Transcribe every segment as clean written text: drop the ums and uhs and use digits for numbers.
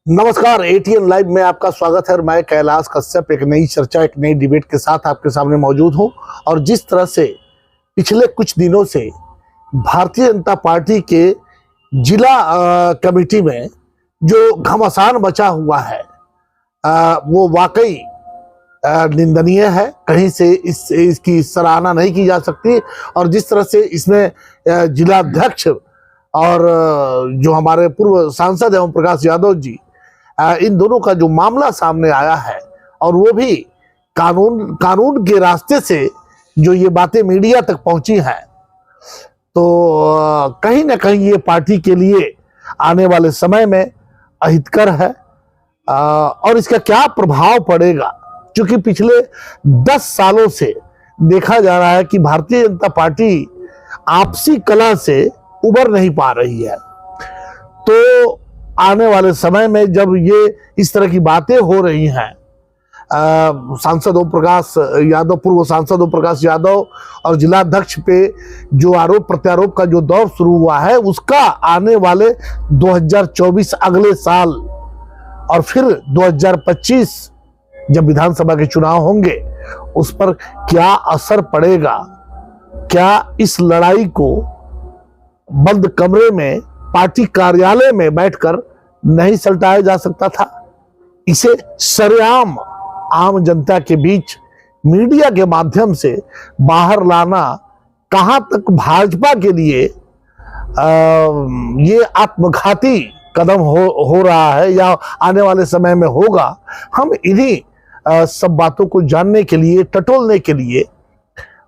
नमस्कार, ATN live में आपका स्वागत है और मैं कैलाश कश्यप एक नई चर्चा, एक नई डिबेट के साथ आपके सामने मौजूद हूं। और जिस तरह से पिछले कुछ दिनों से भारतीय जनता पार्टी के जिला कमेटी में जो घमासान मचा हुआ है वो वाकई निंदनीय है। कहीं से इसकी सराहना नहीं की जा सकती। और जिस तरह से इसमें जिलाध्यक्ष और जो हमारे पूर्व सांसद एवं प्रकाश यादव जी, इन दोनों का जो मामला सामने आया है और वो भी कानून के रास्ते से जो ये बातें मीडिया तक पहुंची हैं, तो कहीं ना कहीं ये पार्टी के लिए आने वाले समय में अहितकर है। और इसका क्या प्रभाव पड़ेगा, क्योंकि पिछले 10 सालों से देखा जा रहा है कि भारतीय जनता पार्टी आपसी कलह से उबर नहीं पा रही है। तो आने वाले समय में जब ये इस तरह की बातें हो रही हैं, सांसद ओम प्रकाश यादव, पूर्व सांसद ओम प्रकाश यादव और जिलाध्यक्ष पे जो आरोप प्रत्यारोप का जो दौर शुरू हुआ है, उसका आने वाले 2024 अगले साल और फिर 2025 जब विधानसभा के चुनाव होंगे, उस पर क्या असर पड़ेगा। क्या इस लड़ाई को बंद कमरे में पार्टी कार्यालय में बैठकर नहीं सलटाया जा सकता था? इसे सरेआम आम जनता के बीच मीडिया के माध्यम से बाहर लाना कहां तक भाजपा के लिए ये आत्मघाती कदम हो रहा है या आने वाले समय में होगा, हम इन्हीं सब बातों को जानने के लिए, टटोलने के लिए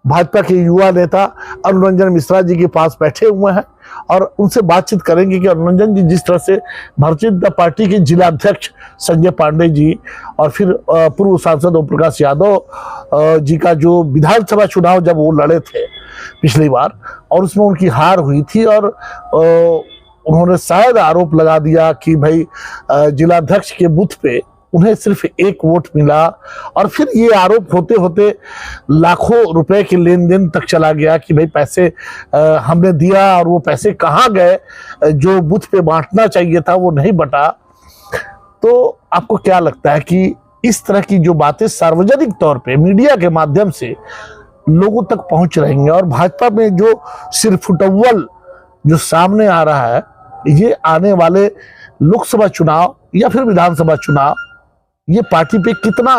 भाजपा के युवा नेता अरुण रंजन मिश्रा जी के पास बैठे हुए हैं और उनसे बातचीत करेंगे कि अरुण रंजन जी, जिस तरह से भारतीय जनता पार्टी के जिलाध्यक्ष संजय पांडे जी और फिर पूर्व सांसद ओम प्रकाश यादव जी का जो विधानसभा चुनाव जब वो लड़े थे पिछली बार, और उसमें उनकी हार हुई थी और उन्होंने शायद आरोप लगा दिया कि भाई जिलाध्यक्ष के बूथ पे उन्हें सिर्फ 1 वोट मिला, और फिर ये आरोप होते होते लाखों रुपए के लेन देन तक चला गया कि भाई पैसे हमने दिया और वो पैसे कहाँ गए, जो बूथ पे बांटना चाहिए था वो नहीं बटा। तो आपको क्या लगता है कि इस तरह की जो बातें सार्वजनिक तौर पे मीडिया के माध्यम से लोगों तक पहुंच रही हैं और भाजपा में जो सिरफुटव्वल जो सामने आ रहा है, ये आने वाले लोकसभा चुनाव या फिर विधानसभा चुनाव, ये पार्टी पे कितना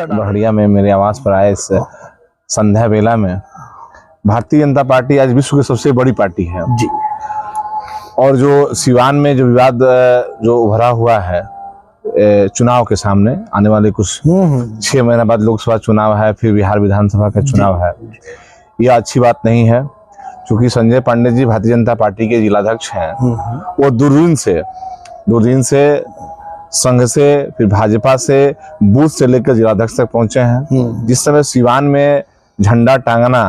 बढ़िया में मेरे आवाज पर आए इस संध्या बेला में। भारतीय जनता पार्टी आज विश्व की सबसे बड़ी पार्टी है जी। और जो सिवान में जो विवाद जो उभरा हुआ है चुनाव के सामने, आने वाले कुछ 6 महीने बाद लोकसभा चुनाव है, फिर बिहार विधानसभा का चुनाव है, यह अच्छी बात नहीं है। क्योंकि संजय पांडे जी भारतीय जनता पार्टी के जिलाध्यक्ष हैं, वो दूरबीन से संघ से, फिर भाजपा से, बूथ से लेकर जिलाध्यक्ष तक पहुंचे हैं। जिस समय सिवान में झंडा टांगना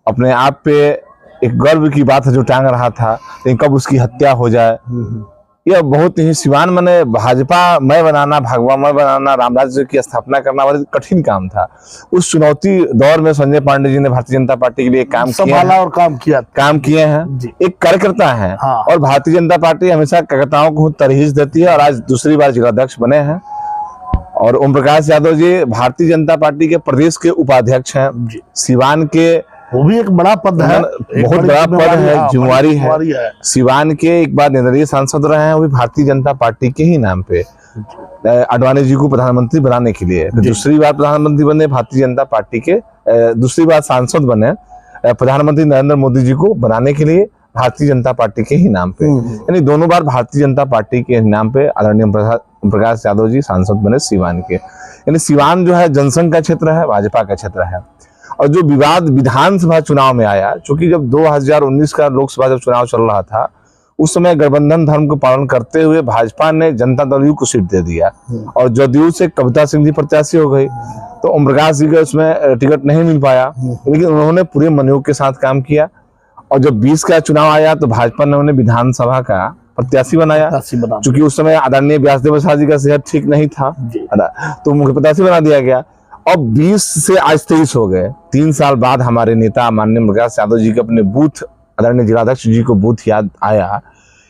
अपने आप पे एक गर्व की बात है जो टांग रहा था, लेकिन कब उसकी हत्या हो जाए, यह बहुत ही सिवान में भाजपा मय बनाना, भगवा मय बनाना, रामराज्य की स्थापना करना वाला कठिन काम था। उस चुनौती दौर में संजय पांडे जी ने भारतीय जनता पार्टी के लिए काम किए हैं। एक कार्यकर्ता है। हाँ। और भारतीय जनता पार्टी हमेशा कार्यकर्ताओं को तरहीज देती है और आज दूसरी बार जिलाध्यक्ष बने हैं। और ओम प्रकाश यादव जी भारतीय जनता पार्टी के प्रदेश के उपाध्यक्ष हैं। सिवान के वो भी एक बड़ा पद है, बहुत बड़ा पद है, जिम्मेवारी है। सिवान के एक बार निर्दलीय सांसद रहे हैं, वो भी भारतीय जनता पार्टी के ही नाम पे, आडवाणी जी को प्रधानमंत्री बनाने के लिए। दूसरी बार प्रधानमंत्री बने भारतीय जनता पार्टी के, दूसरी बार सांसद बने प्रधानमंत्री नरेंद्र मोदी जी को बनाने के लिए भारतीय जनता पार्टी के ही नाम पे। यानी दोनों बार भारतीय जनता पार्टी के नाम पे आदरणीय प्रकाश यादव जी सांसद बने सिवान के। यानी सिवान जो है जनसंघ का क्षेत्र है, भाजपा का क्षेत्र है। और जो विवाद विधानसभा चुनाव में आया, क्योंकि जब 2019 का लोकसभा जब चुनाव चल रहा था, उस समय गठबंधन धर्म को पालन करते हुए भाजपा ने जनता दल यू को सीट दे दिया और जदयू से कविता सिंह जी प्रत्याशी हो गई। तो ओम प्रकाश जी को उसमें टिकट नहीं मिल पाया, लेकिन उन्होंने पूरे मनोयोग के साथ काम किया। और जब 20 का चुनाव आया तो भाजपा ने उन्हें विधानसभा का प्रत्याशी बनाया, क्योंकि उस समय आदरणीय व्यासदेव प्रसाद जी का सेहत ठीक नहीं था, तो मुख्य प्रत्याशी बना दिया गया। अब 20 से आज 23 हो गए, 3 साल बाद हमारे नेता माननीय प्रकाश यादव जी के अपने बूथ, आदरणीय जिलाध्यक्ष जी को बूथ याद आया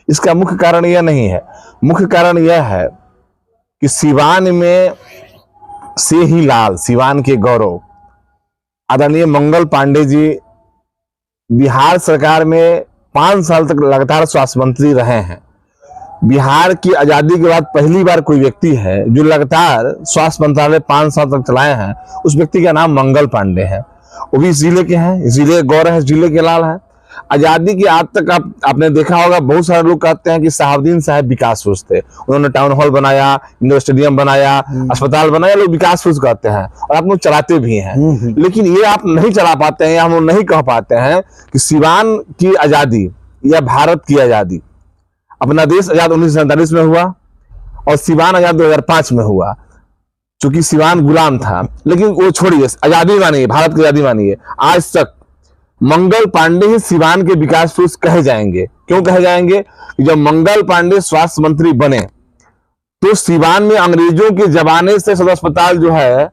इसका मुख्य कारण यह नहीं है। मुख्य कारण यह है कि सिवान में से ही लाल, सिवान के गौरव आदरणीय मंगल पांडे जी बिहार सरकार में 5 साल तक लगातार स्वास्थ्य मंत्री रहे हैं। बिहार की आजादी के बाद पहली बार कोई व्यक्ति है जो लगातार स्वास्थ्य मंत्रालय 5 साल तक चलाए हैं। उस व्यक्ति का नाम मंगल पांडे है, वो भी इस जिले के हैं, इस जिले के गौरव है, इस जिले के लाल है। आजादी के आज तक आपने देखा होगा, बहुत सारे लोग कहते हैं कि शहाबुद्दीन साहब विकास पुरुष थे, उन्होंने टाउन हॉल बनाया, इंडोर स्टेडियम बनाया, अस्पताल बनाया, लोग विकास पुरुष कहते हैं और आप लोग चलाते भी हैं। लेकिन ये आप नहीं चला पाते हैं, हम लोग नहीं कह पाते हैं कि सिवान की आजादी या भारत की आजादी, अपना देश आजाद 1947 में हुआ और सिवान आजाद 2005 में हुआ। चूंकि सिवान गुलाम था, लेकिन वो छोड़िए, आजादी मानिए, भारत की आजादी मानिए, आज तक मंगल पांडे ही सिवान के विकास पुरुष कहे जाएंगे। क्यों कहे जाएंगे? कि जब मंगल पांडे स्वास्थ्य मंत्री बने तो सिवान में अंग्रेजों के जमाने से सदर अस्पताल जो है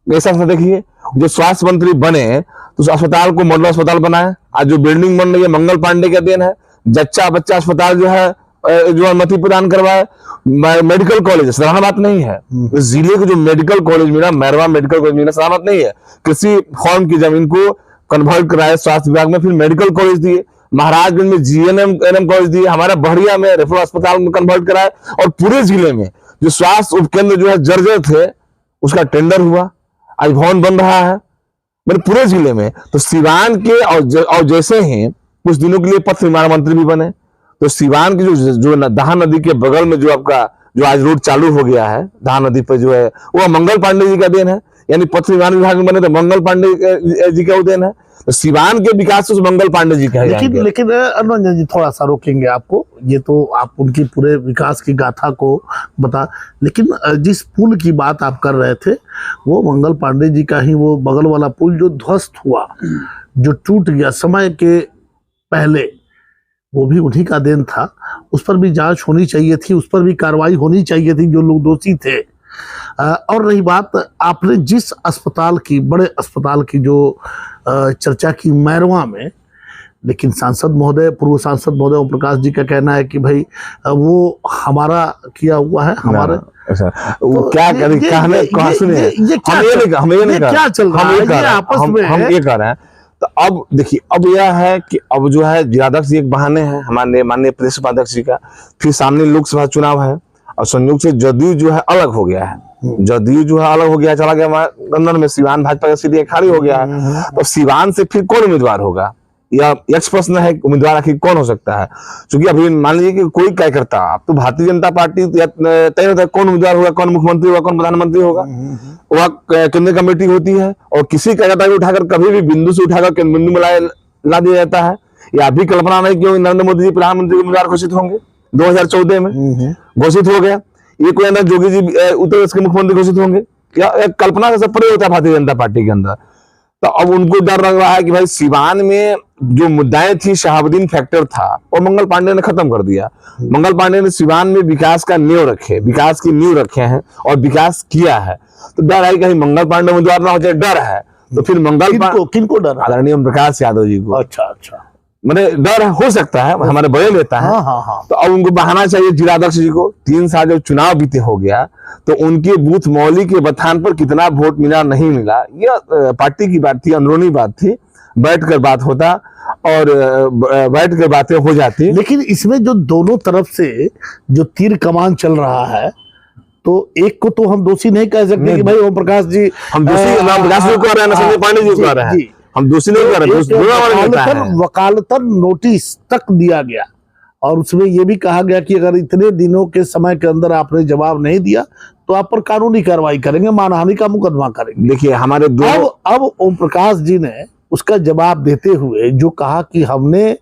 ऐसा देखिए, जो स्वास्थ्य मंत्री बने तो उस अस्पताल को मॉडल अस्पताल बनाया। आज जो बिल्डिंग बन रही है मंगल पांडे का देन है। जच्चा बच्चा अस्पताल जो है जो अनुमति प्रदान करवाए, मेडिकल कॉलेज सलाह बात नहीं है। जिले को जो मेडिकल कॉलेज मिला, मैरवा मेडिकल कॉलेज मिला, सलाह बात नहीं है। कृषि फॉर्म की जमीन को कन्वर्ट कराए स्वास्थ्य विभाग में, फिर मेडिकल कॉलेज दिए। महाराजगंज में जीएनएम कॉलेज दिए, हमारा बहरिया में रेफरल अस्पताल में कन्वर्ट कराए, और पूरे जिले में जो स्वास्थ्य उपकेंद्र जो है जर्जर थे उसका टेंडर हुआ, आज भवन बन रहा है मेरे पूरे जिले में। तो सिवान के और जैसे ही कुछ दिनों के लिए पथ निर्माण मंत्री भी बने, तो सिवान की जो दहा नदी के बगल में जो आपका जो आज रोड चालू हो गया है दहा नदी पर जो है, वो मंगल पांडे जी का देन है। यानी पथ निर्माण विभाग में बने तो मंगल पांडे जी का देन है। तो सिवान के विकास से मंगल पांडे जी का है। लेकिन अनुरंजन जी थोड़ा सा रोकेंगे आपको, ये तो आप उनकी पूरे विकास की गाथा को बता, लेकिन जिस पुल की बात आप कर रहे थे वो मंगल पांडे जी का ही, वो बगल वाला पुल जो ध्वस्त हुआ, जो टूट गया समय के पहले, वो भी उन्हीं का देन था। उस पर भी जांच होनी चाहिए थी, उस पर भी कार्रवाई होनी चाहिए थी जो लोग दोषी थे। और रही बात आपने जिस अस्पताल की, बड़े अस्पताल की जो चर्चा की मैरवा में, लेकिन सांसद महोदय, पूर्व सांसद महोदय ओम प्रकाश जी का कहना है कि भाई वो हमारा किया हुआ है, हमारे वो क्या करें, कहा सुनिए, हम ये कह रहे हैं। तो अब देखिए, अब यह है कि अब जो है जिलाध्यक्ष एक बहाने हैं हमारे माननीय प्रदेश उपाध्यक्ष जी का, फिर सामने लोकसभा चुनाव है और संयोग से जदयू जो है अलग हो गया है। जदयू जो है अलग हो गया, चला गया गंदन में, सिवान भाजपा का सीट खाली हो गया है। तो सिवान से फिर कौन उम्मीदवार होगा, या यक्ष प्रश्न है, उम्मीदवार आखिर कौन हो सकता है? क्योंकि अभी मान लीजिए कि कोई क्या करता, अब तो भारतीय जनता पार्टी तय होता है कौन उम्मीदवार होगा, कौन मुख्यमंत्री होगा, कौन प्रधानमंत्री होगा। वह केंद्रीय कमेटी होती है और किसी कार्यकर्ता को उठाकर कभी भी बिंदु से उठाकर बिंदु में ला दिया जाता है। या अभी कल्पना नहीं क्यों नरेंद्र मोदी जी प्रधानमंत्री उम्मीदवार घोषित होंगे 2014 में, घोषित हो गया। ये कोई अंदर जोगी जी उत्तर प्रदेश के मुख्यमंत्री घोषित होंगे, या कल्पना से परे होता है भारतीय जनता पार्टी के अंदर। तो अब उनको डर लग रहा है कि भाई सिवान में जो मुद्दाएं थी, शहाबुद्दीन फैक्टर था, और मंगल पांडे ने खत्म कर दिया। मंगल पांडे ने सिवान में विकास का विकास की नींव रखे हैं और विकास किया है। तो डर है कहीं मंगल पांडे उम्मीदवार ना हो जाए, डर है। तो फिर किनको डर? आदरणीय ओम प्रकाश यादव जी को। अच्छा, मैंने डर हो सकता है, हमारे बड़े नेता है। तो अब उनको बहाना चाहिए जिलाध्यक्ष जी को। 3 साल जब चुनाव बीते हो गया तो उनके बूथ मौली के बथान पर कितना वोट मिला नहीं मिला, यह पार्टी की बात थी, अंदरूनी बात थी, बैठकर बात होता और बैठकर बातें हो जाती। लेकिन इसमें जो दोनों तरफ से जो तीर कमान चल रहा है, तो एक को तो हम दोषी नहीं कह सकते कि भाई ओम प्रकाश जी, हम दोषी नाम प्रकाश जी को रहे हैं, संजय पांडे जी को रहे हैं, हम दोषी नहीं कर रहे। वकालतन नोटिस तक दिया गया और उसमें यह भी कहा गया कि अगर इतने दिनों के समय के अंदर आपने जवाब नहीं दिया तो आप पर कानूनी कार्रवाई करेंगे, मानहानि का मुकदमा करेंगे। देखिए हमारे अब ओम प्रकाश जी ने उसका जवाब देते हुए जो कहा कि हमने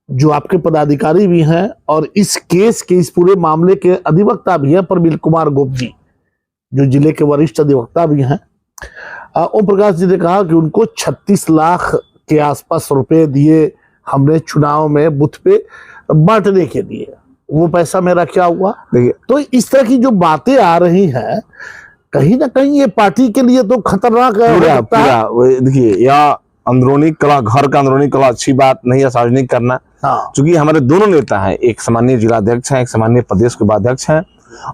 जो आपके पदाधिकारी भी हैं और इस केस के, इस पूरे मामले के अधिवक्ता भी हैं, प्रवीण कुमार गोप जी जो जिले के वरिष्ठ अधिवक्ता भी हैं, ओम प्रकाश जी ने कहा कि उनको 36 लाख के आसपास रुपए दिए हमने चुनाव में बूथ पे बांटने के लिए, वो पैसा मेरा क्या हुआ। तो इस तरह की जो बातें आ रही हैं, कहीं ना कहीं ये पार्टी के लिए तो खतरनाक है। देखिए, या अंदरूनी कला, घर का अंदरूनी कला अच्छी बात नहीं है सार्वजनिक करना। हाँ। क्योंकि हमारे दोनों नेता हैं, एक सामान्य जिलाध्यक्ष हैं, एक सामान्य प्रदेश के उपाध्यक्ष हैं,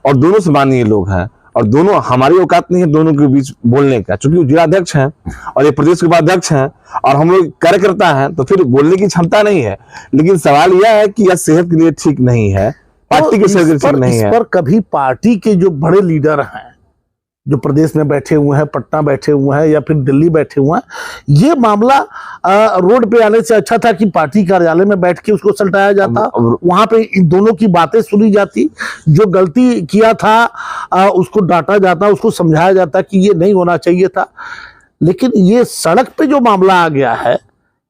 और दोनों सामान्य लोग हैं, और दोनों, हमारी औकात नहीं है दोनों के बीच बोलने का, क्योंकि वो जिलाध्यक्ष हैं और ये प्रदेश के उपाध्यक्ष हैं और हम लोग कार्यकर्ता हैं, तो फिर बोलने की क्षमता नहीं है। लेकिन सवाल यह है कि यह सेहत के लिए ठीक नहीं है, पार्टी के सेहत के लिए ठीक नहीं है। इस पर कभी पार्टी के जो बड़े लीडर हैं, जो प्रदेश में बैठे हुए हैं, पटना बैठे हुए हैं या फिर दिल्ली बैठे हुए हैं, ये मामला रोड पे आने से अच्छा था कि पार्टी कार्यालय में बैठ के उसको सलटाया जाता, वहां पे इन दोनों की बातें सुनी जाती, जो गलती किया था उसको डांटा जाता, उसको समझाया जाता कि ये नहीं होना चाहिए था। लेकिन ये सड़क पे जो मामला आ गया है,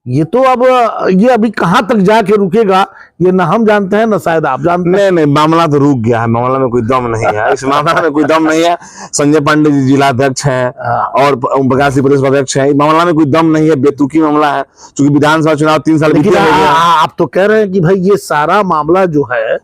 ये तो अब ये अभी कहां तक जाके रुकेगा ये ना हम जानते हैं ना शायद आप जानते हैं। नहीं, मामला तो रुक गया है, मामला में कोई दम नहीं है, इस मामला में कोई दम नहीं है। संजय पांडे जी जिलाध्यक्ष हैं और ओम प्रकाश जी प्रदेश अध्यक्ष हैं, मामला में कोई दम नहीं है, बेतुकी मामला है, क्योंकि विधानसभा चुनाव 3 साल बीते हैं। आप तो कह रहे हैं कि भाई ये सारा मामला जो है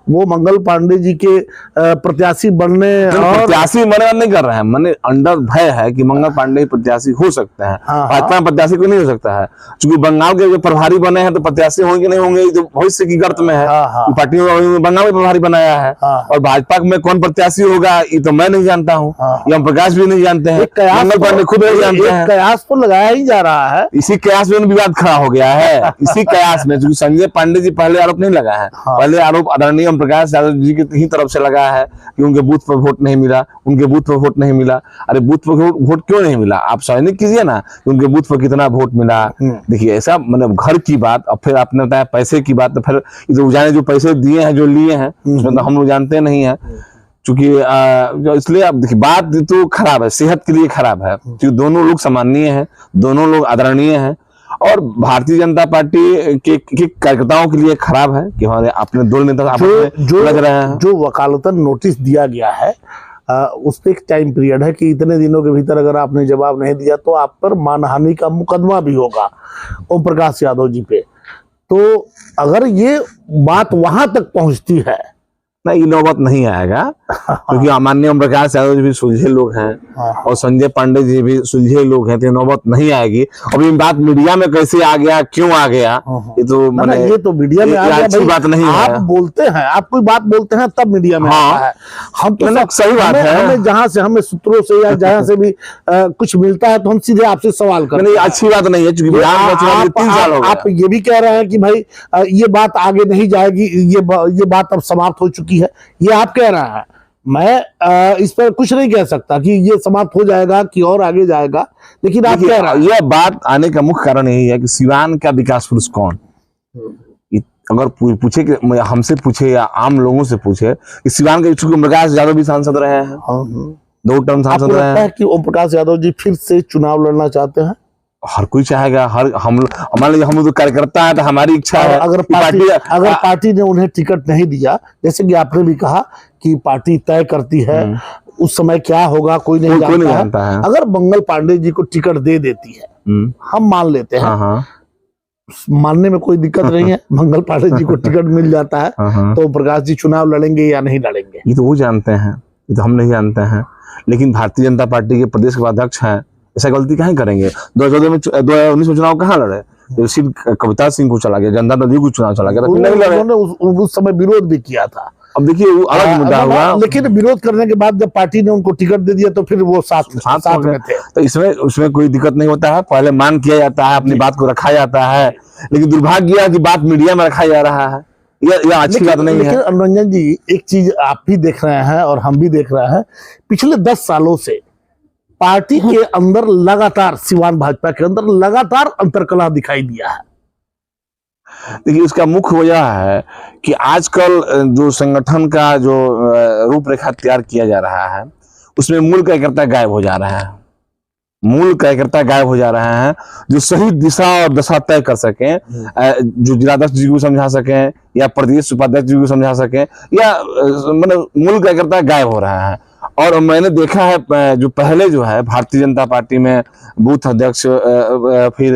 वो मंगल पांडे जी के प्रत्याशी बनने और प्रत्याशी मने नहीं कर रहे हैं, मने अंडर भय है कि मंगल पांडे प्रत्याशी हो सकते हैं, भाजपा प्रत्याशी कोई नहीं हो सकता है, क्योंकि बंगाल के जो प्रभारी बने हैं तो प्रत्याशी होंगे नहीं होंगे, जो भविष्य की गर्त में है। पार्टी ने बंगाल में प्रभारी बनाया है, और भाजपा में कौन प्रत्याशी होगा ये तो मैं नहीं जानता हूँ, या प्रकाश भी नहीं जानते हैं, मंगल पांडे खुद नहीं जानते हैं। कयास तो लगाया ही जा रहा है, इसी कयास में विवाद खड़ा हो गया है, इसी कयास में, क्योंकि संजय पांडे जी पहले आरोप नहीं लगा है, पहले आरोप आदरणीय ओम प्रकाश यादव जी की ही तरफ से लगा है कि उनके बूथ पर वोट नहीं मिला, उनके बूथ पर वोट नहीं मिला। अरे बूथ पर वोट क्यों नहीं मिला, आप सार्वजनिक कीजिए ना कि उनके बूथ पर कितना वोट मिला। देखिए ऐसा मतलब घर की बात, और फिर आपने बताया पैसे की बात, तो फिर जो जाने जो पैसे दिए हैं, जो लिए हैं, उसमें तो हम लोग जानते नहीं है, क्योंकि इसलिए अब देखिए बात तो खराब है, सेहत के लिए खराब है, क्योंकि दोनों लोग सम्माननीय हैं, दोनों लोग आदरणीय हैं, और भारतीय जनता पार्टी के कार्यकर्ताओं के लिए खराब है कि हमारे अपने दो नेता जो लग रहे हैं। जो वकालतन नोटिस दिया गया है उस पे एक टाइम पीरियड है कि इतने दिनों के भीतर अगर आपने जवाब नहीं दिया तो आप पर मानहानि का मुकदमा भी होगा ओम प्रकाश यादव जी पे। तो अगर ये बात वहां तक पहुंचती है, नहीं नौबत नहीं आएगा, क्योंकि माननीय ओम प्रकाश यादव जी भी सुलझे लोग हैं और संजय पांडे जी भी सुलझे लोग हैं, तो नौबत नहीं आएगी। अब ये बात मीडिया में कैसे आ गया, क्यों आ गया, ये तो ये तो मीडिया में आ गया, अच्छी बात नहीं है। आप बोलते हैं, आप कोई बात बोलते हैं तब मीडिया में आता है। हम तो सही बात है, हमें जहां से हमें सूत्रों से या जहां से भी कुछ मिलता है तो हम सीधे आपसे सवाल करते हैं। अच्छी बात नहीं है, क्योंकि आप ये भी कह रहे हैं कि भाई ये बात आगे नहीं जाएगी, ये बात अब समाप्त हो चुकी है, ये आप कह रहे हैं। मैं इस पर कुछ नहीं कह सकता कि ये समाप्त हो जाएगा कि और आगे जाएगा, लेकिन आप कह रहे हैं। यह बात आने का मुख्य कारण यही है कि सिवान का विकास पुरुष कौन, अगर पूछे कि हमसे पूछे या आम लोगों से पूछे कि सिवान के ओम प्रकाश यादव भी सांसद रहे हैं, 2 टर्म सांसद रहे हैं, कि ओम प्रकाश यादव जी फिर से चुनाव लड़ना चाहते हैं? हर कोई चाहेगा, हम तो कार्यकर्ता है, तो हमारी इच्छा है। अगर पार्टी ने उन्हें टिकट नहीं दिया, जैसे कि आपने भी कहा कि पार्टी तय करती है, उस समय क्या होगा कोई नहीं जानता है। अगर मंगल पांडे जी को टिकट दे देती है, हम मान लेते हैं, मानने में कोई दिक्कत नहीं है, मंगल पांडे जी को टिकट मिल जाता है, तो प्रकाश जी चुनाव लड़ेंगे या नहीं लड़ेंगे, ये तो वो जानते हैं, ये तो हम नहीं जानते हैं। लेकिन भारतीय जनता पार्टी के प्रदेश के उपाध्यक्ष हैं, ऐसा गलती कहीं करेंगे। 2019 में चुनाव कहाँ लड़े, सिर्फ कविता सिंह को चला गया, जनता दल जी को चुनाव चला गया, नहीं लड़े, उस समय विरोध भी किया था। अब देखिए वो अलग मुद्दा हुआ, लेकिन विरोध करने के बाद जब पार्टी ने उनको टिकट दे दिया तो फिर वो साथ में थे। तो इसमें कोई दिक्कत नहीं होता है, पहले मान किया जाता है, अपनी बात को रखा जाता है, लेकिन दुर्भाग्य है कि बात मीडिया में रखा जा रहा है, यह अच्छी बात नहीं है। लेकिन अनुरंजन जी, एक चीज आप भी देख रहे हैं और हम भी देख रहे हैं, पिछले 10 सालों से पार्टी के अंदर लगातार, सिवान भाजपा के अंदर लगातार अंतरकलह दिखाई दिया है। देखिए इसका मुख्य वजह है कि आजकल जो संगठन का जो रूपरेखा तैयार किया जा रहा है, उसमें मूल कार्यकर्ता गायब हो जा रहे हैं, मूल कार्यकर्ता गायब हो जा रहे हैं, जो सही दिशा और दशा तय कर सकें, जो जिलाध्यक्ष जी को समझा सकें या प्रदेश उपाध्यक्ष जी को समझा सकें, या मतलब मूल कार्यकर्ता गायब हो रहा है। और मैंने देखा है जो पहले जो है भारतीय जनता पार्टी में बूथ अध्यक्ष, फिर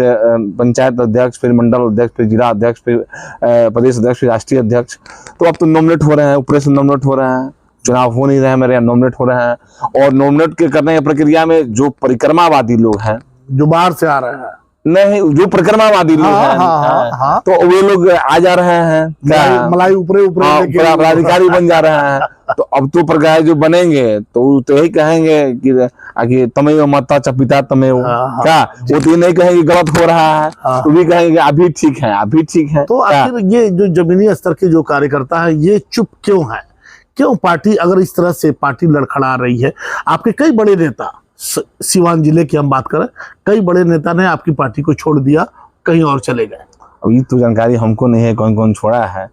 पंचायत अध्यक्ष, फिर मंडल अध्यक्ष, फिर जिला अध्यक्ष, फिर प्रदेश अध्यक्ष, फिर राष्ट्रीय अध्यक्ष, तो अब तो नॉमिनेट हो रहे हैं, ऊपर से नॉमिनेट हो रहे हैं, चुनाव हो नहीं रहे हैं, मेरे यहाँ नॉमिनेट हो रहे हैं। और नॉमिनेट के करने की प्रक्रिया में जो परिक्रमावादी लोग हैं, जो बाहर से आ रहे हैं, नहीं, जो परिक्रमावादी लोग हैं, हाँ। तो वे लोग आ जा रहे हैं क्या, मलाई ऊपरे पदाधिकारी बन जा रहे हैं। तो अब तो प्रकार जो बनेंगे तो यही कहेंगे कि तमेव माता च पिता तमेव, क्या वो तो ये नहीं कहेंगे गलत हो रहा है, तो भी कहेंगे अभी ठीक है, अभी ठीक है। तो आखिर ये जो जमीनी स्तर के जो कार्यकर्ता है ये चुप क्यों है? क्यों पार्टी अगर इस तरह से पार्टी लड़खड़ा रही है? आपके कई बड़े नेता, सिवान जिले की हम बात करें, कई बड़े नेता ने आपकी पार्टी को छोड़ दिया, कहीं और चले गए। अब ये तो जानकारी हमको नहीं है कौन कौन छोड़ा है,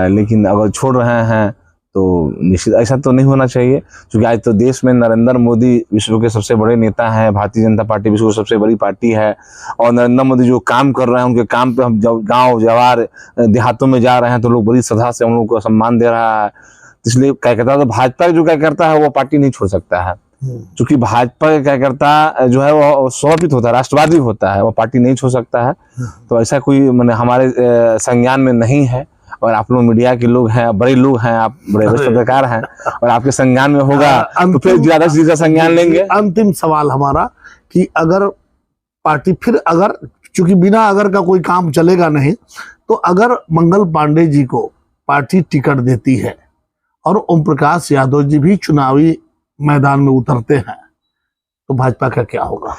लेकिन अगर छोड़ रहे हैं तो निश्चित ऐसा तो नहीं होना चाहिए, क्योंकि आज तो देश में नरेंद्र मोदी विश्व के सबसे बड़े नेता हैं, भारतीय जनता पार्टी विश्व की सबसे बड़ी पार्टी है, और नरेंद्र मोदी जो काम कर रहे हैं उनके काम पे हम जब गाँव जवार देहातों में जा रहे हैं तो लोग बड़ी श्रद्धा से हम लोग को सम्मान दे रहा है। इसलिए कार्यकर्ता तो भाजपा जो कार्यकर्ता है वो पार्टी नहीं छोड़ सकता है, क्योंकि भाजपा का कार्यकर्ता जो है वो समर्पित होता है, राष्ट्रवादी होता है, वो पार्टी नहीं छोड़ सकता है। तो ऐसा कोई मैंने हमारे संज्ञान में नहीं है, और आप लोग मीडिया के लोग हैं, बड़े लोग हैं, आप बड़े पत्रकार हैं, और आपके संज्ञान में होगा तो फिर ज्यादा से ज्यादा संज्ञान लेंगे। अंतिम सवाल हमारा कि अगर पार्टी फिर अगर, चूंकि बिना अगर का कोई काम चलेगा नहीं, तो अगर मंगल पांडे जी को पार्टी टिकट देती है और ओम प्रकाश यादव जी भी चुनावी मैदान में उतरते हैं, तो भाजपा का क्या होगा?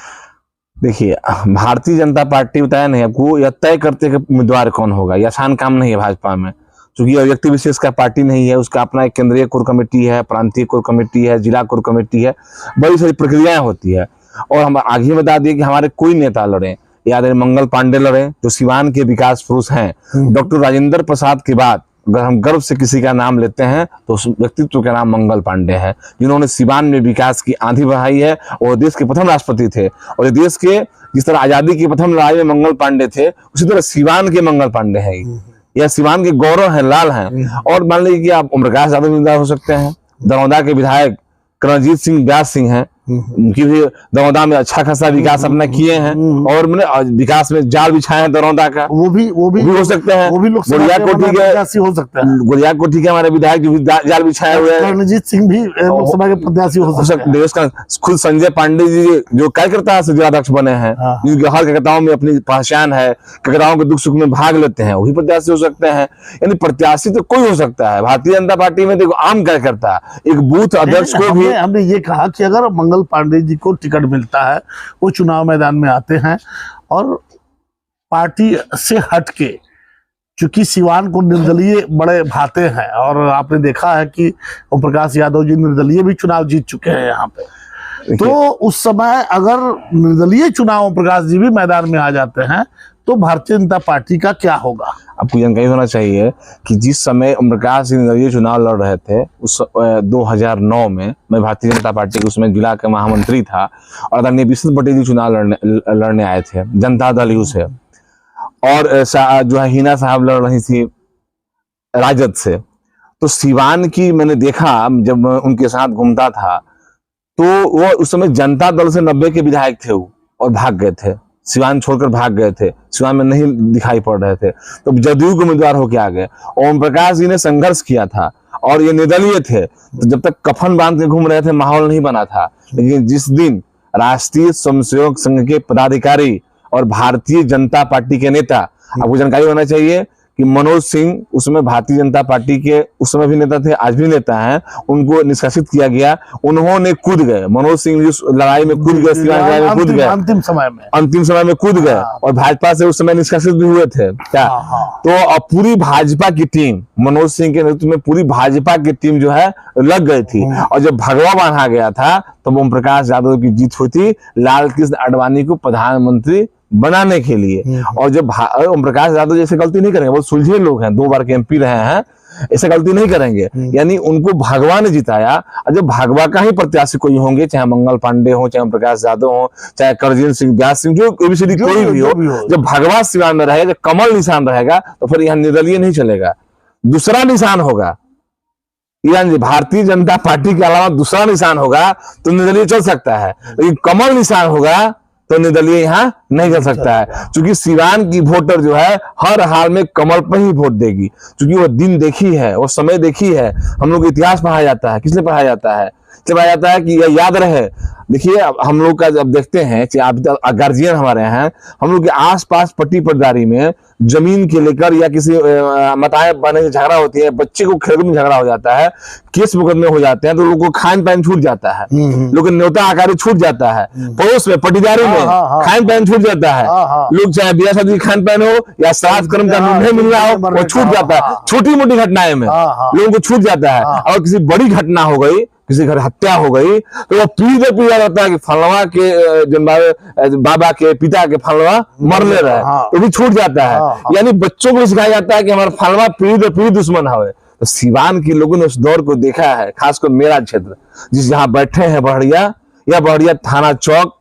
देखिए, भारतीय जनता पार्टी बताया नहीं आपको, यह तय करते कि उम्मीदवार कौन होगा, यह आसान काम नहीं है भाजपा में, क्योंकि व्यक्ति विशेष का पार्टी नहीं है, उसका अपना एक केंद्रीय कोर कमेटी है, प्रांतीय कोर कमेटी है, जिला कोर कमेटी है, बड़ी सारी प्रक्रियाएं होती है। और हम आगे बता दिए कि हमारे कोई नेता लड़े, याद है मंगल पांडे लड़े जो सिवान के विकास पुरुष हैं, डॉक्टर राजेंद्र प्रसाद के बाद अगर हम गर्व से किसी का नाम लेते हैं तो उस व्यक्तित्व का नाम मंगल पांडे है, जिन्होंने सिवान में विकास की आंधी बहाई है, और देश के प्रथम राष्ट्रपति थे। और देश के जिस तरह आजादी की प्रथम लड़ाई में मंगल पांडे थे, उसी तरह सिवान के मंगल पांडे हैं, यह सिवान के गौरव हैं, लाल हैं। और मान लीजिए कि आप ओम प्रकाश यादव उम्मीदवार हो सकते हैं, दरौदा के विधायक करणजीत सिंह व्यास सिंह हैं, उनकी भी दरौदा में अच्छा खासा विकास अपना किए हैं, और मैंने विकास में जाल बिछाए हैं दरौदा का, वो भी हो सकते हैं। वो भी गुड़िया कोठी के हो सकता है, गुड़िया कोठी के हमारे विधायक जो जाल बिछाए हुए हैं, करणजीत सिंह भी लोकसभा के प्रत्याशी हो सकते हैं। देश का खुद संजय पांडे जी जो कार्यकर्ता से जिलाध्यक्ष बने हैं, जिनके हर कार्यकर्ताओं में अपनी पहचान है, कार्यकर्ताओं के दुख सुख में भाग लेते हैं, वही प्रत्याशी हो सकते हैं। यानी प्रत्याशी तो कोई हो सकता है। भारतीय जनता पार्टी में देखो आम कार्यकर्ता, एक बूथ अध्यक्ष को भी हमने ये कहा कि अगर मंगल पांडे जी को टिकट मिलता है, वो चुनाव मैदान में आते हैं और पार्टी से हटके, चूंकि सिवान को निर्दलीय बड़े भाते हैं, और आपने देखा है कि ओम प्रकाश यादव जी निर्दलीय भी चुनाव जीत चुके हैं यहाँ पे, तो उस समय अगर निर्दलीय चुनाव ओम प्रकाश जी भी मैदान में आ जाते हैं तो भारतीय जनता पार्टी का क्या होगा? आपको जानकारी होना चाहिए कि जिस समय ओम प्रकाश जी निर्दलीय चुनाव लड़ रहे थे, उस 2009 में मैं भारतीय जनता पार्टी के उसमें जिला का महामंत्री था, और आदरणीय विष्णु पटेल जी चुनाव लड़ने आए थे जनता दल यू से, और जो है हिना साहब लड़ रही थी राजद से। तो सिवान की मैंने देखा जब उनके साथ घूमता था, तो वो उस समय जनता दल से 90 के विधायक थे वो, और भाग गए थे, सिवान छोड़कर भाग गए थे, सिवान में नहीं दिखाई पड़ रहे थे, तो जदयू के उम्मीदवार होके आ गए। ओम प्रकाश जी ने संघर्ष किया था, और ये निर्दलीय थे, तो जब तक कफन बांध के घूम रहे थे माहौल नहीं बना था। लेकिन जिस दिन राष्ट्रीय स्वयंसेवक संघ के पदाधिकारी और भारतीय जनता पार्टी के नेता, आपको जानकारी होना चाहिए कि मनोज सिंह उसमें भारतीय जनता पार्टी के उस समय भी नेता थे, आज भी नेता हैं, उनको निष्कासित किया गया, उन्होंने कूद गए, मनोज सिंह उस लड़ाई में कूद गए, लड़ाई में कूद गए, अंतिम समय में कूद गए, और भाजपा से उस समय निष्कासित भी हुए थे क्या। तो पूरी भाजपा की टीम, मनोज सिंह के नेतृत्व में पूरी भाजपा की टीम जो है लग गई थी, और जब भगवा बांधा गया था तो ओम प्रकाश यादव की जीत हुई थी लाल कृष्ण आडवाणी को प्रधानमंत्री बनाने के लिए। और जब ओम प्रकाश यादव जैसे गलती नहीं करेंगे, वो सुलझे लोग हैं, 2 बार के एमपी रहे हैं, ऐसे गलती नहीं करेंगे, यानी उनको भागवा ने जिताया। और जब भागवा का ही प्रत्याशी कोई होंगे, चाहे मंगल पांडे हो, चाहे ओम प्रकाश यादव हो, चाहे करणजीत सिंह व्यास सिंह, जो एबीसीडी कोई भी हो, जब भागवा सिवान में रहेगा, जब कमल निशान रहेगा, तो फिर यहाँ निर्दलीय नहीं चलेगा, दूसरा निशान होगा, यानी भारतीय जनता पार्टी के अलावा दूसरा निशान होगा तो निर्दलीय चल सकता है, लेकिन कमल निशान होगा तो निर्दलीय यहाँ नहीं कर सकता है। क्योंकि सिवान की वोटर जो है हर हाल में कमल पर ही वोट देगी, क्योंकि वो दिन देखी है, वो समय देखी है। हम लोग इतिहास पढ़ाया जाता है, किसने पढ़ाया जाता है चलाया जाता है कि यह याद रहे। देखिए अब हम लोग का जब देखते हैं कि आप गार्जियन हमारे हैं, हम लोग के आसपास पट्टी पटदारी में जमीन के लेकर या किसी मताएं बने से झगड़ा होती है, बच्चे को खेल में झगड़ा हो जाता है, केस मुकदमे हो जाते हैं, तो लोगों को खान पान छूट जाता है, लोग न्योता आकारी छूट जाता है, पड़ोस में पट्टीदारी में खान पान छूट जाता है, लोग चाहे ब्याह शादी खान पान हो या श्राद्ध कर्म का निर्णय मिल रहा हो वो छूट जाता है। छोटी मोटी घटनाएं में लोगों को छूट जाता है। और किसी बड़ी घटना हो गई, किसी घर हत्या हो गई, तो वो पीड़ा रहता है कि फलवा के बाबा के पिता के फलवा मरने रहे, तो भी छूट जाता है। यानी बच्चों को सिखाया जाता है कि हमारा फलवा पीढ़ी दुश्मन है। तो सिवान के लोगों ने उस दौर को देखा है, खासकर मेरा क्षेत्र जिस जहां बैठे हैं बहड़िया या बहड़िया थाना चौक,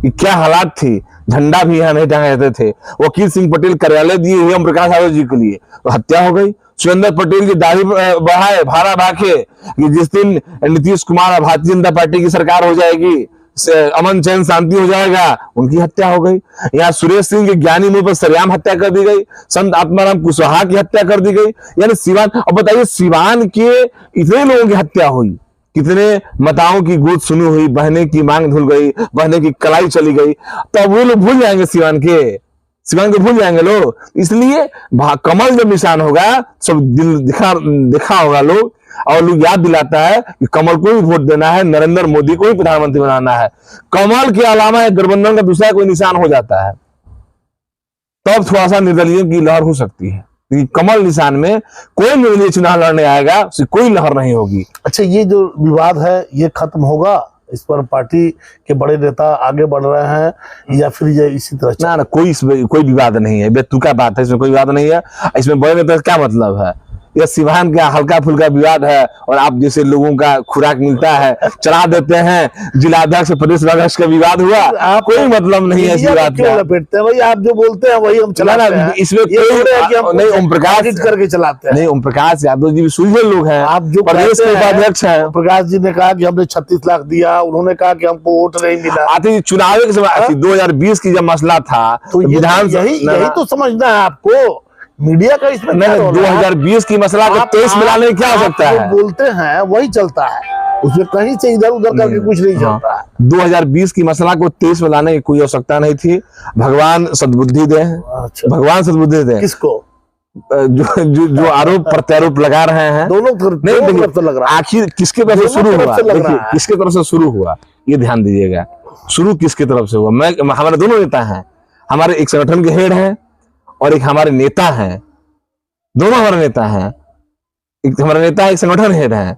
क्या हालात थी। झंडा भी यहाँ नहीं टंगा रहते थे। वकील सिंह पटेल कार्यालय दिए हुए ओम प्रकाश यादव जी के लिए, तो हत्या हो गई। सुरेंद्र पटेल की दाढ़ी बढ़ाए भाड़ा भाके कि जिस दिन नीतीश कुमार भारतीय जनता पार्टी की सरकार हो जाएगी, अमन चैन शांति हो जाएगा, उनकी हत्या हो गई। यहाँ सुरेश सिंह के ज्ञानी मुंह पर सरेआम हत्या कर दी गई, संत आत्माराम कुशवाहा की हत्या कर दी गई। यानी सिवान, अब बताइए सिवान के इतने लोगों की हत्या हुई, कितने माताओं की गोद सुनी हुई, बहने की मांग धुल गई, बहने की कलाई चली गई, तो वो लोग भूल जाएंगे सिवान को भूल जाएंगे लोग। इसलिए कमल जब निशान होगा सब दिल दिखा होगा लोग, और लोग याद दिलाता है कि कमल को ही वोट देना है, नरेंद्र मोदी को ही प्रधानमंत्री बनाना है। कमल के अलावा एक गठबंधन का दूसरा कोई निशान हो जाता है, तब थोड़ा सा निर्दलीय की लहर हो सकती है। कमल निशान में कोई निर्दलीय चुनाव लड़ने आएगा, उसकी कोई लहर नहीं होगी। अच्छा, ये जो विवाद है ये खत्म होगा? इस पर पार्टी के बड़े नेता आगे बढ़ रहे हैं या फिर ये इसी तरह? ना कोई विवाद नहीं है, बेतुका बात है, इसमें कोई विवाद नहीं है। इसमें बड़े नेता क्या मतलब है? यह सिवान का हल्का फुल्का विवाद है, और आप जैसे लोगों का खुराक मिलता है चला देते हैं। जिलाध्यक्ष प्रदेश अध्यक्ष का विवाद हुआ, कोई मतलब नहीं है इस विवाद का। लपेटते हैं भाई, आप जो बोलते हैं वही हम चलाते हैं। इसमें नहीं ओम प्रकाश करके चलाते हैं, नहीं ओम प्रकाश यादव जी भी सूझे लोग हैं, आप जो प्रदेश के उपाध्यक्ष हैं। प्रकाश जी ने कहा कि हमने 36 लाख दिया, उन्होंने कहा कि हमको वोट नहीं मिला। आते चुनाव के समय 2020 की जब मसला था, तो यही तो समझना है आपको। मीडिया का इसमें 2020 की मसला को 23 मिलाने में क्या हो सकता है? बोलते हैं वही चलता है, उसमें कहीं से इधर उधर करके कुछ नहीं चलता है। 2020 की मसला को 23 मिलाने की कोई आवश्यकता नहीं थी। भगवान सद्बुद्धि दे। अच्छा। भगवान सद्बुद्धि दे किसको? जो आरोप प्रत्यारोप लगा रहे हैं, दोनों तरफ से लग रहा है। आखिर किसके तरफ से शुरू हुआ? देखिए किसके तरफ से शुरू हुआ ये ध्यान दीजिएगा। शुरू किसके तरफ से हुआ? हमारे दोनों नेता हैं, हमारे एक संगठन के हेड हैं और एक हमारे नेता हैं, दोनों हमारे नेता हैं। एक हमारा नेता एक संगठन हेड है,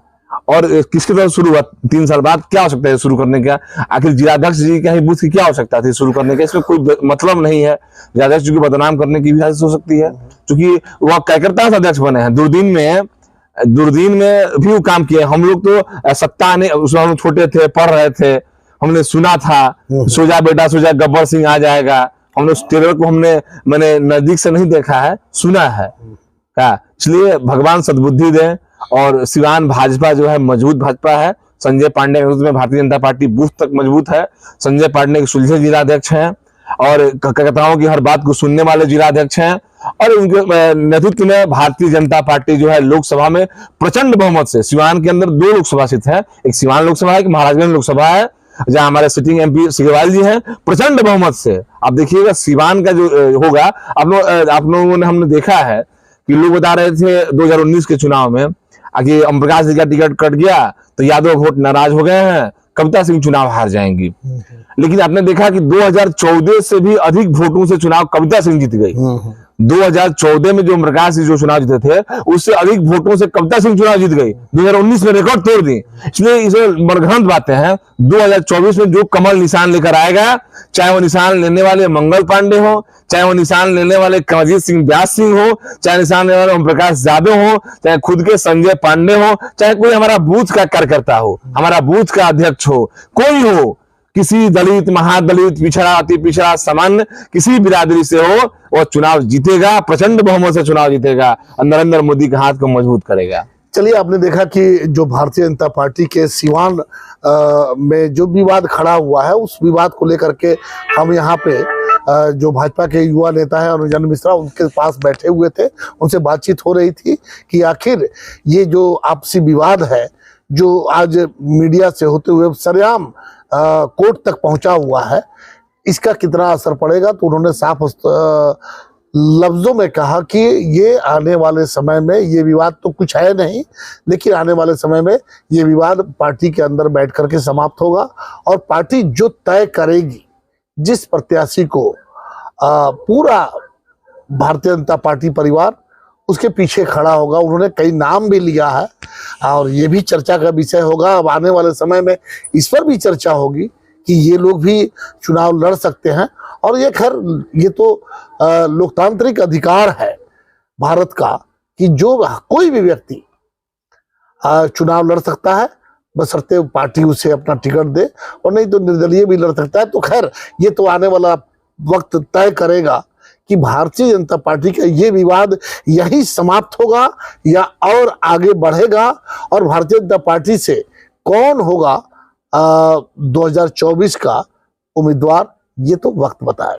और किसके तरफ शुरू हुआ? 3 साल बाद क्या हो सकता है शुरू करने का? आखिर जिलाध्यक्ष जी का ही बूथ की क्या आवश्यकता थी शुरू करने का? इसमें कोई मतलब नहीं है। जिलाध्यक्ष जी को बदनाम करने की भी साजिश हो सकती है, क्योंकि वह कार्यकर्ता से अध्यक्ष बने हैं। दूरदीन में भी वो काम किए। हम लोग तो सत्ता ने, उसमें हम छोटे थे, पढ़ रहे थे, हमने सुना था सोजा बेटा सोजा गब्बर सिंह आ जाएगा। हमने उस ट्रेलर को मैंने नजदीक से नहीं देखा है, सुना है क्या। इसलिए भगवान सद्बुद्धि दे। और सिवान भाजपा जो है मजबूत भाजपा है। संजय पांडे के नेतृत्व में भारतीय जनता पार्टी बूथ तक मजबूत है। संजय पांडे एक सुलझे जिलाध्यक्ष हैं और कार्यकर्ताओं की हर बात को सुनने वाले जिलाध्यक्ष हैं, और उनके नेतृत्व में भारतीय जनता पार्टी जो है लोकसभा में प्रचंड बहुमत से, सिवान के अंदर 2 लोकसभा सीट है, एक सिवान लोकसभा है, एक महाराजगंज लोकसभा है, जहां हमारे सिटिंग एमपी सिग्रीवाल जी हैं। प्रचंड बहुमत से आप देखिएगा सिवान का जो होगा। आप लोगों ने हमने देखा है कि लोग बता रहे थे 2019 के चुनाव में आगे ओम प्रकाश जी का टिकट कट गया तो यादव वोट नाराज हो गए हैं, कविता सिंह चुनाव हार जाएंगी। लेकिन आपने देखा कि 2014 से भी अधिक वोटों से चुनाव कविता सिंह जीत गई। 2014 में जो ओम प्रकाश जी जो चुनाव जीते थे उससे अधिक वोटों से कविता सिंह चुनाव जीत गई। 2019 में रिकॉर्ड तोड़ दी। इसलिए इसे मनगढ़ंत बातें हैं। 2024 में जो कमल निशान लेकर आएगा, चाहे वो निशान लेने वाले मंगल पांडे हो, चाहे वो निशान लेने वाले कमलजीत सिंह व्यास सिंह हो, चाहे निशान लेने वाले ओम प्रकाश यादव हो, चाहे खुद के संजय पांडे हो, चाहे कोई हमारा बूथ का कार्यकर्ता हो, हमारा बूथ का अध्यक्ष हो, कोई हो, किसी दलित, महादलित, पिछड़ा, अति पिछड़ा, सामान्य किसी बिरादरी से हो, वो चुनाव जीतेगा, प्रचंड बहुमत से चुनाव जीतेगा और नरेंद्र मोदी के हाथ को मजबूत करेगा। चलिए, आपने देखा कि जो भारतीय जनता पार्टी के सिवान में जो विवाद खड़ा हुआ है, उस विवाद को लेकर के हम यहाँ पे जो भाजपा के युवा नेता हैं अनुजन मिश्रा, उनके पास बैठे हुए थे, उनसे बातचीत हो रही थी कि आखिर ये जो आपसी विवाद है जो आज मीडिया से होते हुए सरेआम कोर्ट तक पहुंचा हुआ है, इसका कितना असर पड़ेगा। तो उन्होंने साफ लफ्जों में कहा कि ये आने वाले समय में ये विवाद तो कुछ है नहीं, लेकिन आने वाले समय में ये विवाद पार्टी के अंदर बैठ करके समाप्त होगा और पार्टी जो तय करेगी, जिस प्रत्याशी को पूरा भारतीय जनता पार्टी परिवार उसके पीछे खड़ा होगा। उन्होंने कई नाम भी लिया है और ये भी चर्चा का विषय होगा। अब आने वाले समय में इस पर भी चर्चा होगी कि ये लोग भी चुनाव लड़ सकते हैं। और ये खैर ये तो लोकतांत्रिक अधिकार है भारत का कि जो कोई भी व्यक्ति चुनाव लड़ सकता है, बशर्ते पार्टी उसे अपना टिकट दे, और नहीं तो निर्दलीय भी लड़ सकता है। तो खैर ये तो आने वाला वक्त तय करेगा कि भारतीय जनता पार्टी का ये विवाद यही समाप्त होगा या और आगे बढ़ेगा, और भारतीय जनता पार्टी से कौन होगा 2024 का उम्मीदवार, ये तो वक्त बताएगा।